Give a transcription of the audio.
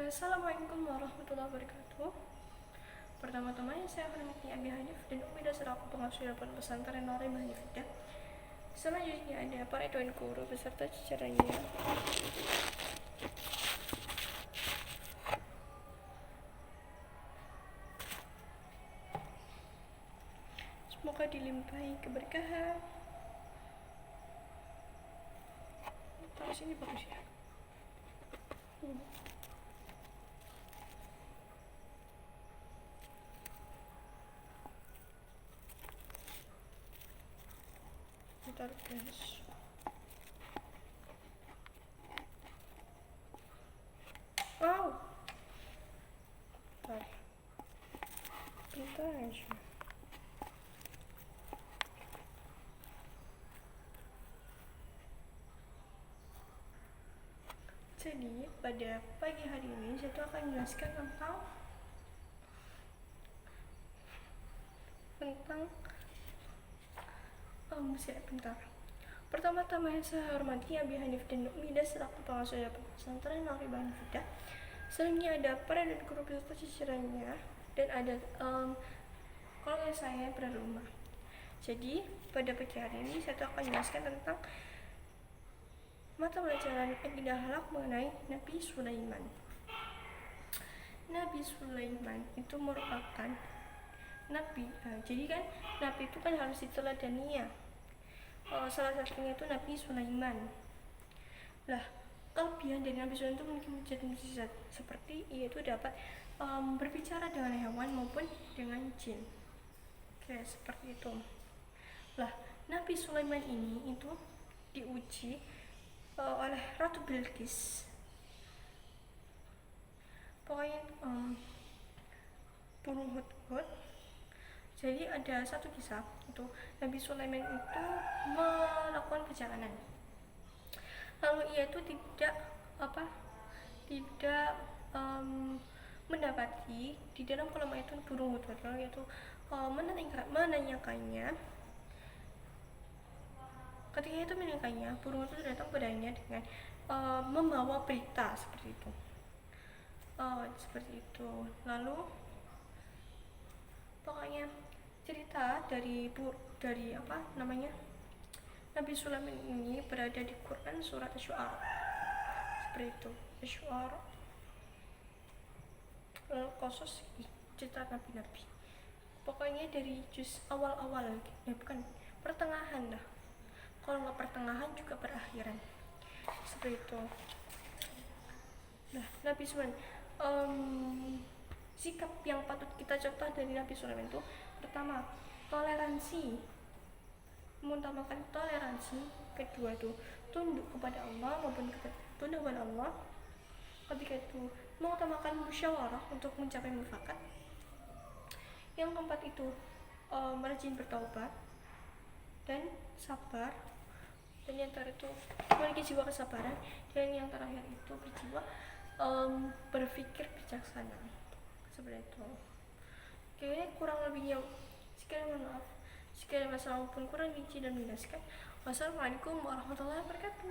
Assalamualaikum warahmatullahi wabarakatuh. Pertama-tama saya hormati Abi Hanif dan Umi selaku pengasuh dan pesantren Nuri Mahnifidah. Selanjutnya ada para tuan guru beserta jajarannya. Semoga dilimpahi keberkahan. Taruh sini bagus ya. Bentar guys. Wow. Bentar aja. Jadi pada pagi hari ini saya akan menjelaskan tentang bentar. Pertama-tama saya hormati Abi Hanif dan Umi selaku pengasuh dan pesantren Nuri Mahnifidah. Selanjutnya ada para dan guru beserta jajarannya dan ada keluarga saya berada rumah. Jadi pada pagi hari ini saya akan menjelaskan tentang mata pelajaran akidah akhlak mengenai Nabi Sulaiman. Nabi Sulaiman itu merupakan nabi. Jadi kan nabi itu kan harus diteladani ya. Salah satunya itu Nabi Sulaiman. Lah, kelebihan dari Nabi Sulaiman itu memiliki mujizat seperti yaitu dapat berbicara dengan hewan maupun dengan jin. Oke, seperti itu. Lah, Nabi Sulaiman ini itu diuji oleh Ratu Bilqis. Pokoknya burung hudhud. Jadi ada satu kisah itu Nabi Sulaiman itu melakukan perjalanan. Lalu ia itu tidak mendapati di dalam kolam itu burung hudhud. Lalu itu menanyakannya. Ketika itu menanyakannya, burung itu datang padanya dengan membawa berita seperti itu. Lalu pokoknya cerita dari Nabi Sulaiman ini berada di Quran surat Asy-Syu'ara. Seperti itu. Asy-Syu'ara. Qasas cerita nabi-nabi. Pokoknya dari juz awal-awal, bukan pertengahan lah. Kalau nggak pertengahan juga perakhiran. Seperti itu. Nah, Nabi Sulaiman sikap yang patut kita contoh dari Nabi Sulaiman itu pertama, toleransi, mengutamakan toleransi. Kedua itu tunduk kepada Allah maupun tunduk kepada Allah. Ketiga itu mengutamakan musyawarah untuk mencapai mufakat. Yang keempat itu rajin bertaubat dan sabar. Dan yang terakhir itu memiliki jiwa kesabaran. Dan yang terakhir itu berjiwa berpikir bijaksana. Seperti itu. Oke, kurang lebihnya sekian, mohon maaf. Sekian masalah maupun kurang licin dan menjelaskan. Wassalamualaikum warahmatullahi wabarakatuh.